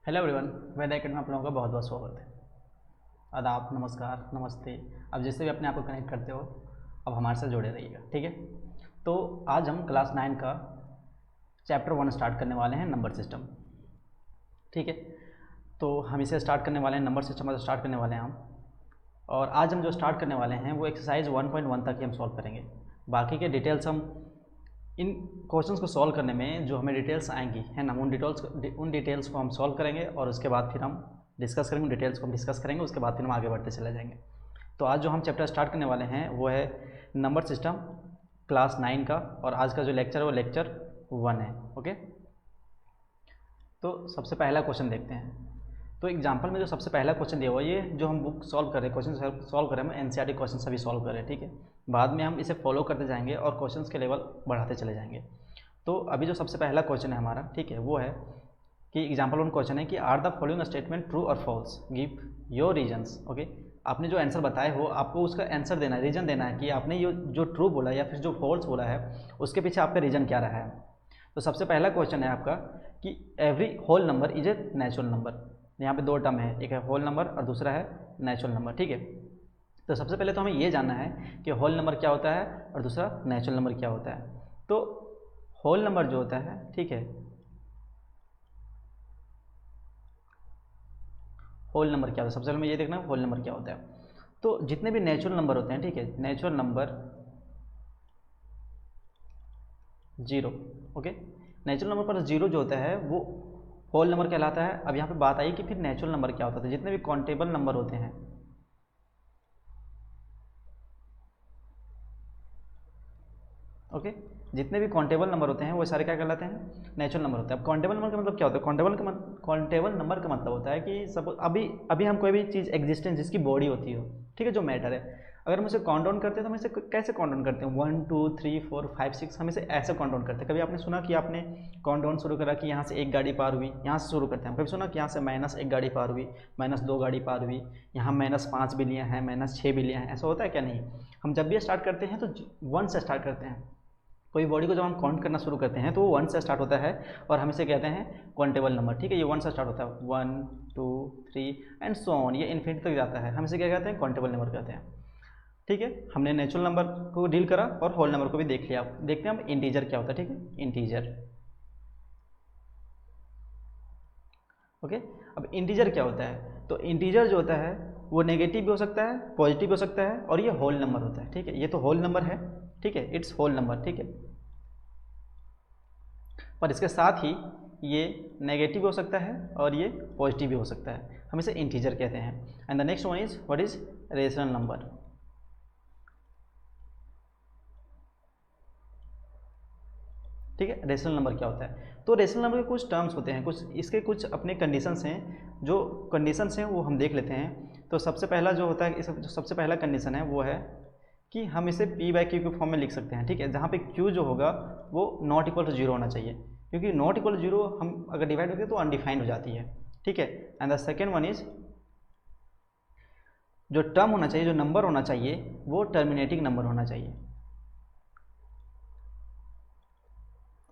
Hello everyone, वेद academy में आप लोगों का बहुत बहुत स्वागत है। आदाब, नमस्कार, नमस्ते। अब जैसे भी अपने आप को कनेक्ट करते हो, अब हमारे साथ जुड़े रहिएगा, ठीक है। तो आज हम क्लास 9 का चैप्टर 1 स्टार्ट करने वाले हैं, नंबर सिस्टम, ठीक है। तो हम इसे स्टार्ट करने वाले हैं, नंबर सिस्टम स्टार्ट करने वाले हैं हम। और आज हम जो स्टार्ट करने वाले हैं वो एक्सरसाइज 1.1 तक ही हम सॉल्व करेंगे। बाकी के डिटेल्स हम इन क्वेश्चंस को सॉल्व करने में जो हमें डिटेल्स आएंगी है ना, उन डिटेल्स को हम सॉल्व करेंगे और उसके बाद फिर हम डिस्कस करेंगे, डिटेल्स को हम डिस्कस करेंगे, उसके बाद फिर हम आगे बढ़ते चले जाएंगे। तो आज जो हम चैप्टर स्टार्ट करने वाले हैं वो है नंबर सिस्टम क्लास 9 का, और आज का जो लेक्चर है वो लेक्चर 1 है, ओके। तो सबसे पहला क्वेश्चन देखते हैं। तो एग्जाम्पल में जो सबसे पहला क्वेश्चन दिया हुआ है, ये जो हम बुक सॉल्व कर रहे हैं, क्वेश्चन सॉल्व कर रहे हैं, हम एनसीईआरटी क्वेश्चन सभी सॉल्व कर रहे हैं, ठीक है। बाद में हम इसे फॉलो करते जाएंगे और क्वेश्चंस के लेवल बढ़ाते चले जाएंगे। तो अभी जो सबसे पहला क्वेश्चन है हमारा, ठीक है, वो है कि एग्जाम्पल 1 क्वेश्चन है कि are the following statement true और false, give your reasons, okay. आपने जो आंसर बताए हो, आपको उसका आंसर देना है, रीजन देना है कि आपने ये जो ट्रू बोला या फिर जो फॉल्स बोला है उसके पीछे आपका रीजन क्या रहा है। तो सबसे पहला क्वेश्चन है आपका कि every whole number is a natural number. यहाँ पे दो टर्म है, एक है होल नंबर और दूसरा है नेचुरल नंबर, ठीक है। तो सबसे पहले तो हमें ये जानना है कि होल नंबर क्या होता है और दूसरा नेचुरल नंबर क्या होता है। तो होल नंबर जो होता है, ठीक है, होल नंबर क्या होता है, सबसे पहले हमें ये देखना है होल नंबर क्या होता है। तो जितने भी नेचुरल नंबर होते हैं, ठीक है, natural number 0, okay, natural number पर 0 जो होता है वो होल नंबर कहलाता है। अब यहाँ पे बात आई कि फिर नेचुरल नंबर क्या होता है। जितने भी काउंटेबल नंबर होते हैं, ओके, जितने भी काउंटेबल नंबर होते हैं वो सारे क्या कहलाते हैं, नेचुरल नंबर होते हैं। अब काउंटेबल नंबर का मतलब क्या होता है, काउंटेबल नंबर का मतलब होता है कि सब अभी अभी हम कोई भी चीज़ एग्जिस्टेंस जिसकी बॉडी होती हो, ठीक है, जो मैटर है, अगर हम उसे काउंट डाउन करते हैं तो हम इसे कैसे काउंट डाउन करते हैं, 1 2 3 4 5 6, हम इसे ऐसे काउंट डाउन करते हैं। कभी आपने सुना कि आपने काउंट डाउन शुरू करा कि यहाँ से एक गाड़ी पार हुई, यहाँ से शुरू करते हैं। कभी सुना कि यहाँ से -1 गाड़ी पार हुई, -2 गाड़ी पार हुई, यहाँ -5 बिलियन है, -6 बिलियन है, ऐसा होता है क्या? नहीं। हम जब भी स्टार्ट करते हैं तो 1 से स्टार्ट करते हैं। कोई बॉडी को जब हम काउंट करना शुरू करते हैं तो वो 1 से स्टार्ट होता है और हम इसे कहते हैं काउंटेबल नंबर, ठीक है। ये 1 से स्टार्ट होता है, 1 2 3 एंड सो ऑन, ये इन्फिनिटी तक जाता है, हम इसे क्या कहते हैं, काउंटेबल नंबर कहते हैं, ठीक है। हमने नेचुरल नंबर को डील करा और होल नंबर को भी देख लिया। देखते हैं हम इंटीजर क्या होता है, ठीक है, इंटीजर, ओके। अब इंटीजर क्या होता है, तो इंटीजर जो होता है वो नेगेटिव भी हो सकता है, पॉजिटिव भी हो सकता है, और ये होल नंबर होता है, ठीक है। ये तो होल नंबर है, ठीक है, इट्स होल नंबर, ठीक है। पर इसके साथ ही ये नेगेटिव हो सकता है और ये पॉजिटिव भी हो सकता है, हम इसे इंटीजर कहते हैं। And the next one is what is rational number, ठीक है। रेशनल नंबर क्या होता है, तो रेशनल नंबर के कुछ टर्म्स होते हैं, कुछ इसके कुछ अपने कंडीशंस हैं। जो कंडीशंस हैं वो हम देख लेते हैं। तो सबसे पहला जो होता है, इस जो सबसे पहला कंडीशन है वो है कि हम इसे P/Q के फॉर्म में लिख सकते हैं, ठीक है, जहाँ पे Q जो होगा वो नॉट इक्वल टू 0 होना चाहिए, क्योंकि नॉट इक्वल टू 0 हम अगर डिवाइड करते हैं तो अनडिफाइंड हो जाती है, ठीक है। And the second one is, जो टर्म होना चाहिए, जो नंबर होना चाहिए, वो टर्मिनेटिंग नंबर होना चाहिए,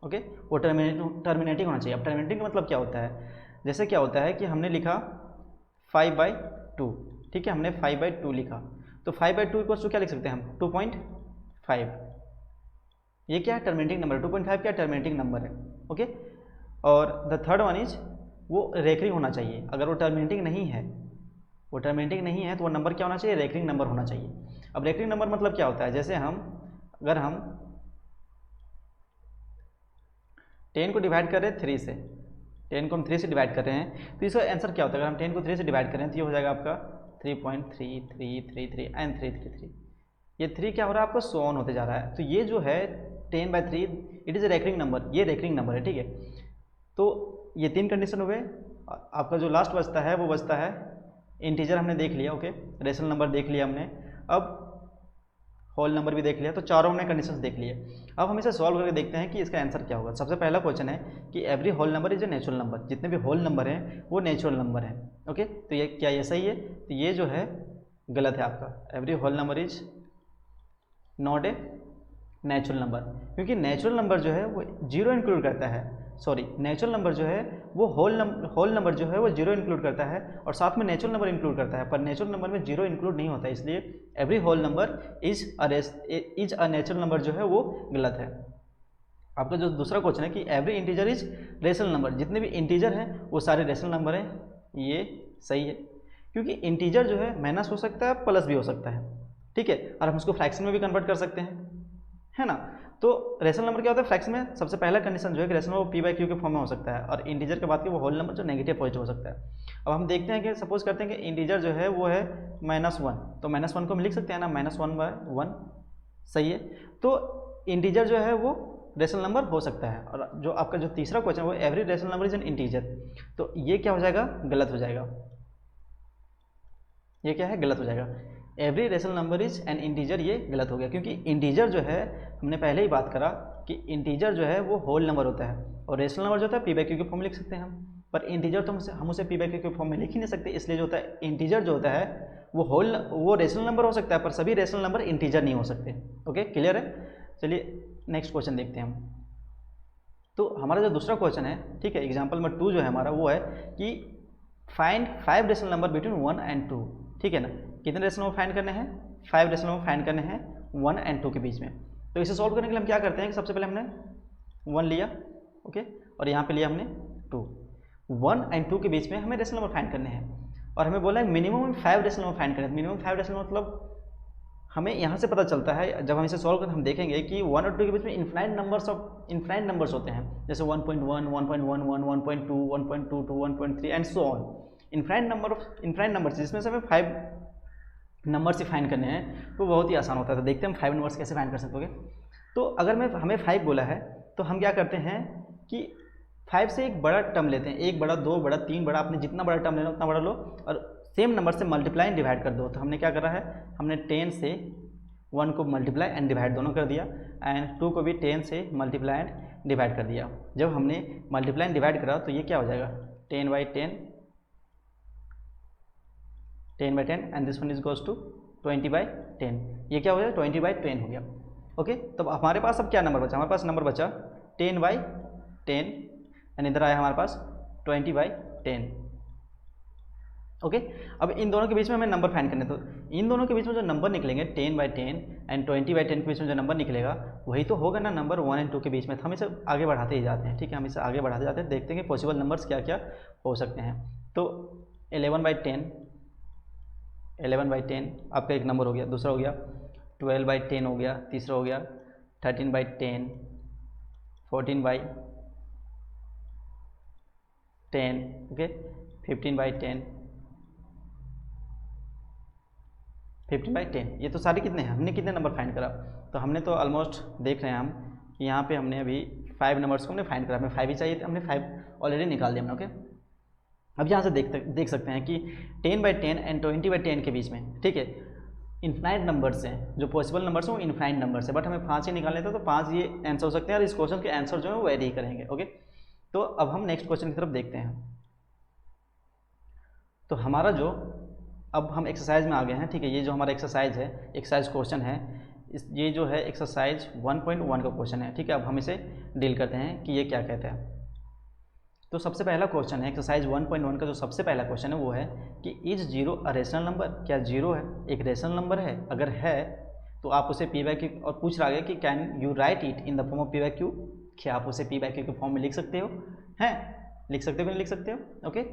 ओके, वो टर्मिनेटिंग होना चाहिए। अब टर्मिनेटिंग का मतलब क्या होता है, जैसे क्या होता है कि हमने लिखा 5/2, ठीक है, हमने 5/2 लिखा, तो 5/2 इक्वल्स टू क्या लिख सकते हैं हम, 2.5। ये क्या है, टर्मिनेटिंग नंबर है, 2.5 क्या टर्मिनेटिंग नंबर है, ओके। और द थर्ड वन इज, वो रेकरिंग होना चाहिए। अगर वो टर्मिनेटिंग नहीं है, वो टर्मिनेटिंग नहीं है तो वो नंबर क्या होना चाहिए, रेकरिंग नंबर होना चाहिए। अब रेकरिंग नंबर मतलब क्या होता है, जैसे अगर हम 10 को डिवाइड कर रहे हैं 3 से, 10 को हम 3 से डिवाइड कर रहे हैं, तो इसका आंसर क्या होता है, अगर हम 10 को 3 से डिवाइड करें तो ये हो जाएगा आपका 3.3333 एंड 333। ये 3 क्या हो रहा है आपका, सो ऑन होते जा रहा है। तो ये जो है 10/3 it is a recurring number, ये रेकरिंग नंबर है, ठीक है। तो ये 3 कंडीशन हुए। आपका जो लास्ट बचता है वो बचता है इंटीजर, हमने देख लिया, ओके, रेशनल नंबर देख लिया हमने, अब होल नंबर भी देख लिया, तो चारों हमने कंडीशंस देख लिए। अब हम इसे सॉल्व करके देखते हैं कि इसका आंसर क्या होगा। सबसे पहला क्वेश्चन है कि every whole number is a natural number, जितने भी होल नंबर हैं वो नेचुरल नंबर हैं, ओके। तो ये क्या, ये सही है? तो ये जो है गलत है आपका, every whole number is not a natural number, क्योंकि नेचुरल नंबर जो है वो 0 इंक्लूड करता है। सॉरी नेचुरल नंबर जो है वो होल नंबर जो है वो जीरो इंक्लूड करता है और साथ में नेचुरल नंबर इंक्लूड करता है, पर नेचुरल नंबर में जीरो इंक्लूड नहीं होता है, इसलिए every whole number is a natural number जो है वो गलत है। आपका जो दूसरा क्वेश्चन है कि every integer is rational number, जितने भी इंटीजर हैं वो सारे रेशनल नंबर हैं, ये सही है क्योंकि इंटीजर जो है माइनस हो सकता है प्लस भी हो सकता है, ठीक है, और हम उसको फ्रैक्शन में भी कन्वर्ट कर सकते हैं, है ना। तो रेशनल नंबर क्या होता है फ्रैक्शन में, सबसे पहला कंडीशन जो है कि rational number P by Q के फॉर्म में हो सकता है, और इंटीजर के बाद के वो होल नंबर जो नेगेटिव पॉजिटिव हो सकता है। अब हम देखते हैं कि सपोज करते हैं कि इंटीजर जो है वो है -1, तो -1 को हम लिख सकते हैं ना -1/1, सही है। तो इंटीजर जो है वो रेशनल नंबर हो सकता है। और जो आपका जो तीसरा क्वेश्चन है वो every rational number is an integer, तो ये क्या हो जाएगा, गलत हो जाएगा, ये क्या है, गलत हो जाएगा। Every rational number is an integer, ये गलत हो गया क्योंकि इंटीजर जो है हमने पहले ही बात करा कि इंटीजर जो है वो होल नंबर होता है और रेशनल नंबर जो होता है पी बाई क्यू के फॉर्म में लिख सकते हैं हम, पर इंटीजर तो हम उसे पी बाई क्यू के फॉर्म में लिख ही नहीं सकते, इसलिए जो होता है इंटीजर जो होता है वो रेशनल नंबर हो सकता है, पर सभी रेशनल नंबर इंटीजर नहीं हो सकते। ओके, क्लियर है। चलिए नेक्स्ट क्वेश्चन देखते हैं हम। तो हमारा जो दूसरा क्वेश्चन है, ठीक है, एग्जाम्पल नंबर 2 जो है हमारा वो है कि find 5 rational number between 1 and 2, ठीक है ना। कितने रेशनल नंबर फाइंड करने हैं, 5 रेशनल नंबर फाइंड करने हैं 1 and 2 के बीच में। तो इसे सॉल्व करने के लिए हम क्या करते हैं कि सबसे पहले हमने 1 लिया, ओके, और यहाँ पे लिया हमने 2। 1 and 2 के बीच में हमें रेशनल नंबर फाइंड करने हैं और हमें बोला है मिनिमम 5 रेशनल नंबर फाइंड करें। मिनिमम 5 रेशनल मतलब हमें यहाँ से पता चलता है, जब हम इसे सॉल्व करें हम देखेंगे कि 1 और 2 के बीच में इन्फाइनाइट नंबर्स होते हैं, जैसे 1.1, 1.11, 1.2, 1.22, 1.3 and so on. Infinite numbers जिसमें से हमें 5 नंबर्स ही फाइंड करने हैं, तो बहुत ही आसान होता है। तो देखते हैं हम 5 नंबर्स कैसे फाइंड कर सकते हैं। तो अगर हमें 5 बोला है तो हम क्या करते हैं कि 5 से एक बड़ा टर्म लेते हैं, 1 बड़ा, 2 बड़ा, 3 बड़ा, आपने जितना बड़ा टर्म लेना उतना बड़ा लो और सेम नंबर से मल्टीप्लाई एंड डिवाइड कर दो। तो हमने क्या करा है, हमने 10 से 1 को मल्टीप्लाई एंड डिवाइड दोनों कर दिया एंड 2 को भी 10 से मल्टीप्लाई एंड डिवाइड कर दिया। जब हमने मल्टीप्लाई एंड डिवाइड करा तो ये क्या हो जाएगा 10/10 and this one is goes to 20/10, ये क्या हो गया 20/10 हो गया। ओके, तो हमारे पास अब क्या नंबर बचा, हमारे पास नंबर बचा 10/10 एंड इधर आया हमारे पास 20/10। ओके, अब इन दोनों के बीच में हमें नंबर फाइंड करने, तो इन दोनों के बीच में जो नंबर निकलेंगे 10/10 एंड 20/10 के बीच में जो नंबर निकलेगा वही तो होगा ना नंबर 1 and 2 के बीच में। तो हम इसे आगे बढ़ाते ही जाते हैं, ठीक है, हम इसे आगे बढ़ाते जाते हैं, देखते हैं कि पॉसिबल नंबर्स क्या क्या हो सकते हैं। तो 11/10 आपका एक नंबर हो गया, दूसरा हो गया 12/10 हो गया, तीसरा हो गया 13/10, 14/10, ओके, 15/10, 15/10। ये तो सारे कितने हैं, हमने कितने नंबर फाइंड करा, तो हमने तो ऑलमोस्ट देख रहे हैं हम कि यहाँ पे हमने अभी 5 नंबर्स को हमने फाइंड करा, हमें 5 ही चाहिए थे, हमने 5 ऑलरेडी निकाल दिया हमने। ओके, अब यहाँ से देख सकते हैं कि 10/10 एंड 20/10 के बीच में, ठीक है, इन्फाइनाइट नंबर्स हैं, जो पॉसिबल नंबर्स हैं वो इन्फाइनाइट नंबर्स है, बट हमें 5 ही निकालने थे, तो 5 ये आंसर हो सकते हैं और इस क्वेश्चन के आंसर जो है वो वेरी ही करेंगे। ओके, तो अब हम नेक्स्ट क्वेश्चन की तरफ देखते हैं। तो हमारा जो अब हम एक्सरसाइज में आ गए हैं, ठीक है, ये जो हमारा एक्सरसाइज है, एक्सरसाइज क्वेश्चन है, ये जो है एक्सरसाइज 1.1 का क्वेश्चन है, ठीक है। अब हम इसे डील करते हैं कि ये क्या कहते हैं। तो सबसे पहला क्वेश्चन है एक्सरसाइज 1.1 का, जो सबसे पहला क्वेश्चन है वो है कि इज 0 अ रेशनल नंबर, क्या 0 है एक रेशनल नंबर है, अगर है तो आप उसे पी बाई क्यू, और पूछ रहा है कि can you right it in the form of P by Q, क्या आप उसे पी बाई क्यू के फॉर्म में लिख सकते हो, हैं, लिख सकते हो कि नहीं लिख सकते हो। ओके,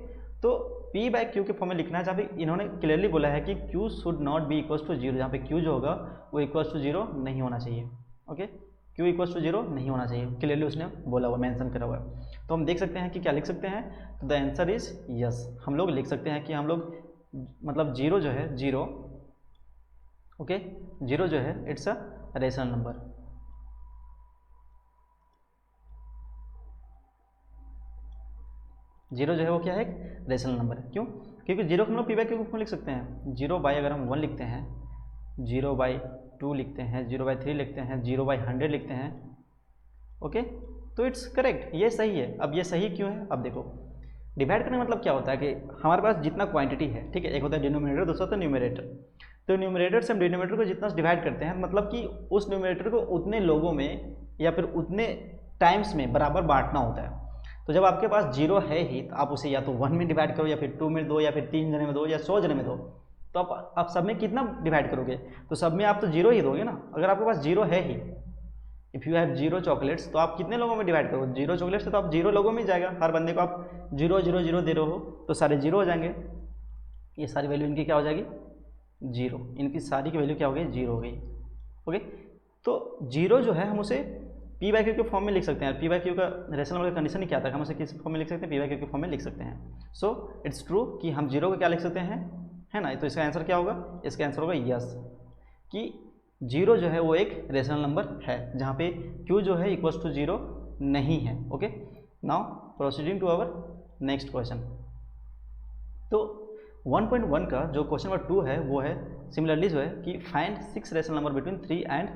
तो पी बाई क्यू के फॉर्म में लिखना है, जहाँ पे इन्होंने क्लियरली बोला है कि Q should not be equals to 0, जहाँ पे क्यू जो होगा वो इक्वल्स टू 0 नहीं होना चाहिए। ओके, क्यू इक्वल्स टू 0 नहीं होना चाहिए, क्लियरली उसने बोला हुआ, मेंशन करा हुआ है। तो हम देख सकते हैं कि क्या लिख सकते हैं, तो द आंसर इज यस। हम लोग लिख सकते हैं कि हम लोग मतलब 0 जो है 0, ओके, 0 जो है it's a rational number. Zero जो है वो क्या है, एक रेशनल नंबर है। क्यों, क्योंकि 0 को हम लोग पी बाई क्यू में लिख सकते हैं। 0 अगर हम 1 लिखते हैं, 0/2 लिखते हैं, 0/3 लिखते हैं, 0/100 लिखते हैं। ओके, तो इट्स करेक्ट, ये सही है। अब ये सही क्यों है, अब देखो डिवाइड करने का मतलब क्या होता है कि हमारे पास जितना क्वांटिटी है, ठीक है, एक होता है डिनोमिनेटर, दूसरा होता है न्यूमरेटर। तो न्यूमरेटर से हम डिनोमिनेटर को जितना डिवाइड करते हैं, मतलब कि उस न्यूमरेटर को उतने लोगों में या फिर उतने टाइम्स में बराबर बांटना होता है। तो जब आपके पास 0 है ही तो आप उसे या तो 1 में डिवाइड करो, या फिर 2 में दो, या फिर 3 जने में दो, या 100 जने में दो। तो आप सब में कितना डिवाइड करोगे? तो सब में आप तो 0 ही दोगे ना। अगर आपके पास 0 है ही, इफ़ यू हैव 0 चॉकलेट्स, तो आप कितने लोगों में डिवाइड करोगे? 0 चॉकलेट्स से तो आप 0 लोगों में ही जाएगा। हर बंदे को आप 0 0 0 दे रहे हो तो सारे 0 हो जाएंगे। ये सारी वैल्यू इनकी क्या हो जाएगी? 0। इनकी सारी की वैल्यू क्या हो गई? 0 हो गई। ओके, तो 0 जो है हम उसे पी बाई क्यू के फॉर्म में लिख सकते हैं। पी बाई क्यू का रेशनल नंबर का कंडीशन ही क्या था, हम उसे किस फॉर्म में लिख सकते हैं? पी बाई क्यू के फॉर्म में लिख सकते हैं। सो इट्स ट्रू कि हम 0 को क्या लिख सकते हैं, है ना। तो इसका आंसर क्या होगा? इसका आंसर होगा यस, कि 0 जो है वो एक रेशनल नंबर है जहाँ पे q जो है इक्वल्स टू 0 नहीं है। Okay, now proceeding to our next question. तो 1.1 का जो क्वेश्चन नंबर 2 है वो है सिमिलरली जो है कि find 6 rational number between 3 and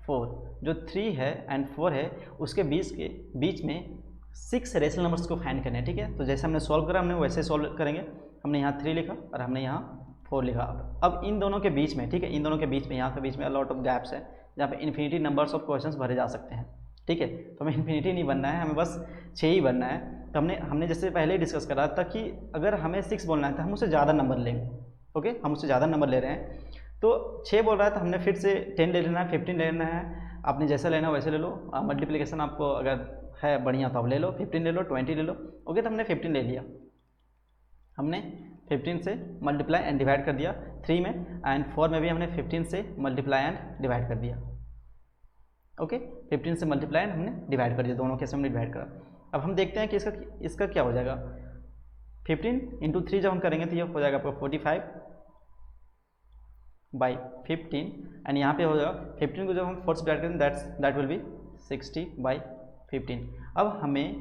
4। जो 3 है एंड 4 है उसके बीच में 6 रेशनल नंबर्स को फाइंड करने हैं। ठीक है, तो जैसे हमने सॉल्व करा हमने वैसे सॉल्व करेंगे। हमने यहाँ 3 लिखा और हमने यहाँ 4 लिखा। अब इन दोनों के बीच में, ठीक है, इन दोनों के बीच में, यहाँ के बीच में लॉट ऑफ गैप्स है जहाँ पे इन्फिनिटी नंबर्स ऑफ क्वेश्चंस भरे जा सकते हैं। ठीक है, तो हमें इन्फिनिटी नहीं बनना है, हमें बस 6 ही बनना है। तो हमने जैसे पहले ही डिस्कस करा था कि अगर हमें 6 बोलना है तो हम उससे ज़्यादा नंबर लेंगे। ओके, हम उससे ज़्यादा नंबर ले रहे हैं। तो 6 बोल रहा है तो हमने फिर से 10 ले लेना है, 15 ले लेना है। आपने जैसा लेना वैसे ले लो। मल्टीप्लिकेशन आपको अगर है बढ़िया तो आप ले लो, 15 ले लो, 20 ले लो। ओके, तो हमने 15 ले लिया। हमने 15 से मल्टीप्लाई एंड डिवाइड कर दिया 3 में, एंड 4 में भी हमने 15 से मल्टीप्लाई एंड डिवाइड कर दिया। ओके, 15 से मल्टीप्लाई एंड हमने डिवाइड कर दिया, दोनों केस में हमने डिवाइड करा। अब हम देखते हैं कि इसका क्या हो जाएगा। 15 इंटू 3 जब हम करेंगे तो ये हो जाएगा आपका 45 बाई 15, एंड यहाँ पे हो जाएगा 15 को जब हम 4 से डिवाइड करेंगे दैट विल बी 60 बाई 15। अब हमें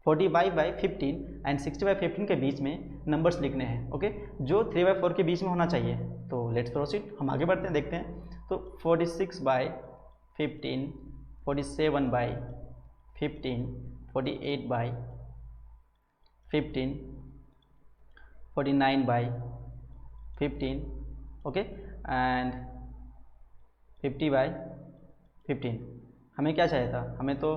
40 बाई 15 एंड 60 बाई 15 के बीच में नंबर्स लिखने हैं। ओके, जो 3 बाई 4 के बीच में होना चाहिए। तो लेट्स प्रोसीड, हम आगे बढ़ते हैं, देखते हैं। तो 46 by 15, 47 by 15, 48 by 15, 49 by 15, okay, and 50 by 15। हमें क्या चाहिए था? हमें तो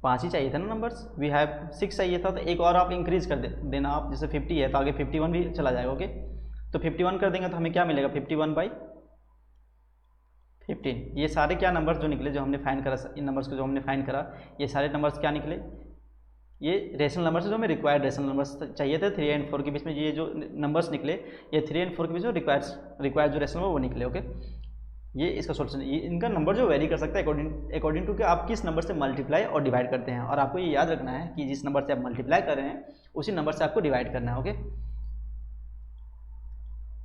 5 ही चाहिए था ना नंबर्स। वी हैव 6 चाहिए था, तो एक और आप इंक्रीज कर देना। आप जैसे 50 है तो आगे 51 भी चला जाएगा। ओके, तो 51 कर देंगे तो हमें क्या मिलेगा? 51 बाई 15। ये सारे क्या नंबर्स जो निकले, जो हमने फाइंड करा, इन नंबर्स को जो हमने फाइंड करा, ये सारे नंबर्स क्या निकले? ये रेशनल नंबर्स जो हमें रिक्वायर्ड रेशनल नंबर्स चाहिए थे 3 एंड 4 के बीच में। ये जो नंबर्स निकले ये 3 एंड 4 के बीच में रिक्वायर्ड जो रेशनल वो निकले। ओके, ये इसका सोल्यूशन। ये इनका नंबर जो वेरी कर सकता है अकॉर्डिंग टू कि आप किस नंबर से मल्टीप्लाई और डिवाइड करते हैं। और आपको ये याद रखना है कि जिस नंबर से आप मल्टीप्लाई कर रहे हैं उसी नंबर से आपको डिवाइड करना है। ओके,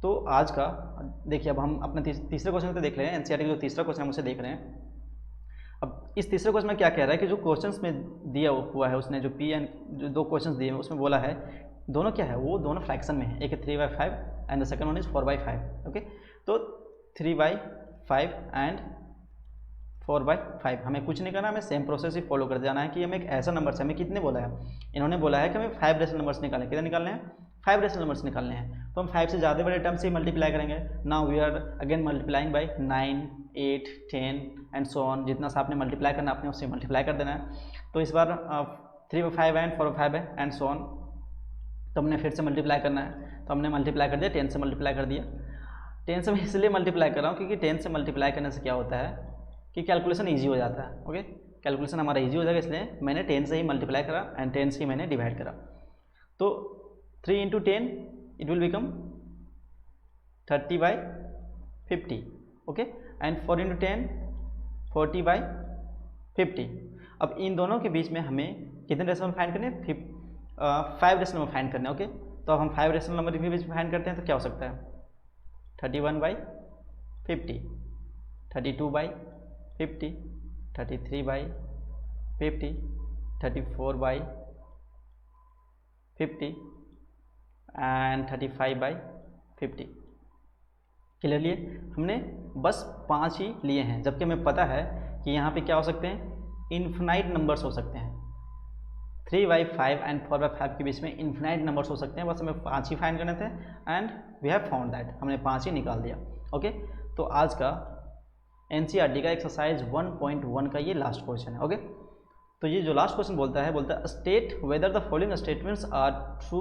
तो आज का देखिए, अब हम अपने तीसरे क्वेश्चन को देख रहे हैं। एनसीईआरटी का जो तीसरा क्वेश्चन हम उसे देख रहे हैं। अब इस तीसरे क्वेश्चन में क्या कह रहा है कि जो क्वेश्चंस में दिया हुआ है उसने, जो पी एंड जो 2 क्वेश्चंस दिए हैं उसमें बोला है दोनों क्या है, वो दोनों फ्रैक्शन में है। एक है 3/5 and the second one is 4/5। Okay, तो 3/5 एंड 4/5 हमें कुछ नहीं करना, हमें सेम प्रोसेस ही फॉलो कर जाना है कि हमें एक ऐसा नंबर से, हमें कितने बोला है, इन्होंने बोला है कि हमें 5 रेशनल नंबर्स निकालने, कितने निकालने हैं? 5 रेशनल नंबर्स निकालने हैं। तो हम 5 से ज़्यादा बड़े टर्म से ही मल्टीप्लाई करेंगे। Now we are again multiplying by 9, 8, 10 and so on. जितना सा आपने मल्टीप्लाई करना आपने उससे मल्टीप्लाई कर देना है। तो इस बार 3/5 एंड 4/5 है एंड सो ऑन। तो हमने फिर से मल्टीप्लाई करना है, तो हमने मल्टीप्लाई कर दिया, 10 से मल्टीप्लाई कर दिया। 10 से मैं इसलिए मल्टीप्लाई कर रहा हूँ क्योंकि 10 से मल्टीप्लाई करने से क्या होता है कि कैलकुलेशन ईजी हो जाता है। ओके, कैलकुलेशन हमारा ईजी हो जाएगा, इसलिए मैंने 10 से ही मल्टीप्लाई करा एंड 10 से ही मैंने डिवाइड करा। तो 3 into 10 it will become 30/50। Okay, and 4 into 10 40/50। अब इन दोनों के बीच में हमें कितने रेशनल फाइंड करने हैं? 5 रेशनल नंबर फाइंड करने हैं। ओके, तो अब हम 5 रेशनल नंबर के बीच में फाइंड करते हैं तो क्या हो सकता है? 31/50, 32/50, 33/50, 34/50 एंड 35/50। क्लियरली हमने बस 5 ही लिए हैं, जबकि हमें पता है कि यहाँ पे क्या हो सकते हैं? इन्फिनाइट नंबर्स हो सकते हैं। 3/5 एंड 4/5 के बीच में इन्फिनाइट नंबर्स हो सकते हैं। बस हमें 5 ही फाइंड करने थे and we have found that, हमने 5 ही निकाल दिया। ओके, तो आज का एनसीईआरटी का एक्सरसाइज 1.1 का ये लास्ट क्वेश्चन है। ओके, तो ये जो लास्ट क्वेश्चन बोलता है state whether the following statements are true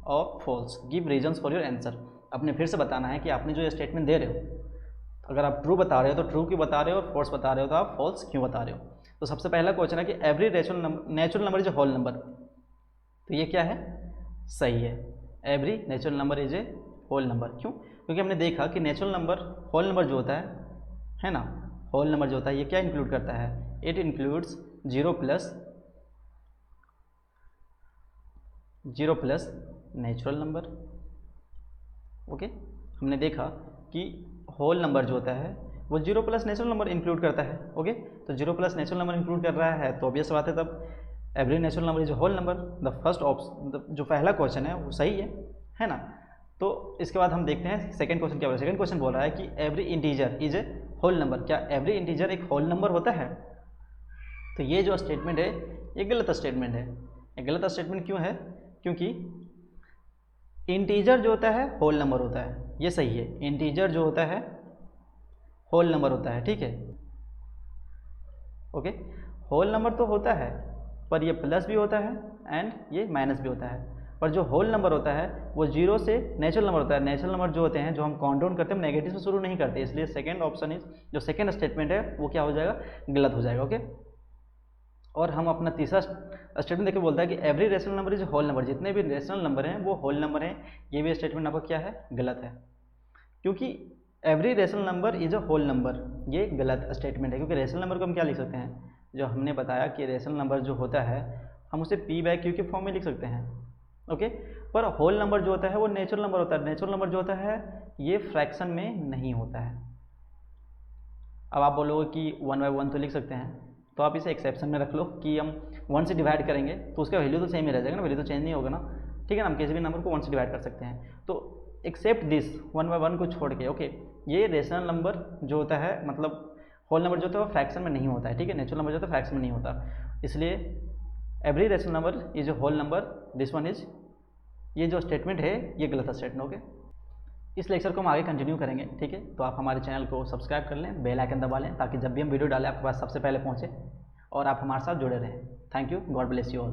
और false, give reasons for your answer. आपने फिर से बताना है कि आपने जो ये स्टेटमेंट दे रहे हो, अगर आप ट्रू बता रहे हो तो ट्रू क्यों बता रहे हो, और फॉल्स बता रहे हो तो आप फॉल्स क्यों बता रहे हो। तो सबसे पहला क्वेश्चन है कि every natural number is a whole number, तो ये क्या है, सही है, every natural number is a whole number. क्यों? क्योंकि हमने देखा कि नेचुरल नंबर, होल नंबर जो होता है ना, होल नंबर जो होता है ये क्या इंक्लूड करता है, it includes 0 plus natural number. Okay, हमने देखा कि होल नंबर जो होता है वो 0 प्लस नेचुरल नंबर इंक्लूड करता है। ओके, तो 0 प्लस नेचुरल नंबर इंक्लूड कर रहा है तो ऑब्वियस बात है तब every natural number is whole number. The first option, जो पहला क्वेश्चन है वो सही है ना। तो इसके बाद हम देखते हैं सेकंड क्वेश्चन क्या बोल रहा है। सेकंड क्वेश्चन बोल रहा है कि every integer is a whole number, क्या एवरी इंटीजर एक होल नंबर होता है। तो ये जो स्टेटमेंट है ये गलत स्टेटमेंट है। ये गलत स्टेटमेंट क्यों है, क्योंकि इंटीजर जो होता है होल नंबर होता है, ये सही है, इंटीजर जो होता है होल नंबर होता है, ठीक है। ओके, होल नंबर तो होता है पर ये प्लस भी होता है एंड ये माइनस भी होता है, पर जो होल नंबर होता है वो 0 से नेचुरल नंबर होता है। नेचुरल नंबर जो होते हैं जो हम काउंट डाउन करते हैं नेगेटिव से शुरू नहीं करते, इसलिए सेकंड ऑप्शन इज, जो सेकंड स्टेटमेंट है वो क्या हो जाएगा, गलत हो जाएगा। ओके, और हम अपना तीसरा स्टेटमेंट देखिए बोलता है कि every rational number is whole number, जितने भी रेशनल नंबर हैं वो होल नंबर हैं। ये भी स्टेटमेंट आपका क्या है, गलत है, क्योंकि every rational number is a whole number, ये गलत स्टेटमेंट है। क्योंकि रेशनल नंबर को हम क्या लिख सकते हैं, जो हमने बताया कि रेशनल नंबर जो होता है हम उसे p/q के फॉर्म में लिख सकते हैं। ओके, पर होल नंबर जो होता है वो नेचुरल नंबर होता है। नेचुरल नंबर जो होता है ये फ्रैक्शन में नहीं होता है। अब आप बोलोगे कि 1/1 तो लिख सकते हैं, तो आप इसे एक्सेप्शन में रख लो कि हम 1 से डिवाइड करेंगे तो उसका वैल्यू तो सेम ही रह जाएगा ना, वैल्यू तो चेंज नहीं होगा ना, ठीक है ना। हम किसी भी नंबर को 1 से डिवाइड कर सकते हैं, तो एक्सेप्ट दिस 1/1 को छोड़ के। ओके, ये रेशनल नंबर जो होता है, मतलब होल नंबर जो होता है वो फ्रैक्शन में नहीं होता है, ठीक है। नेचुरल नंबर जो होता है फ्रैक्शन में नहीं होता, इसलिए every rational number is a whole number, this one is, ये जो स्टेटमेंट है ये गलत स्टेटमेंट। ओके, इस लेक्चर को हम आगे कंटिन्यू करेंगे, ठीक है। तो आप हमारे चैनल को सब्सक्राइब कर लें, बेल आइकन दबा लें, ताकि जब भी हम वीडियो डालें आपके पास सबसे पहले पहुंचे और आप हमारे साथ जुड़े रहें। Thank you, God bless you all.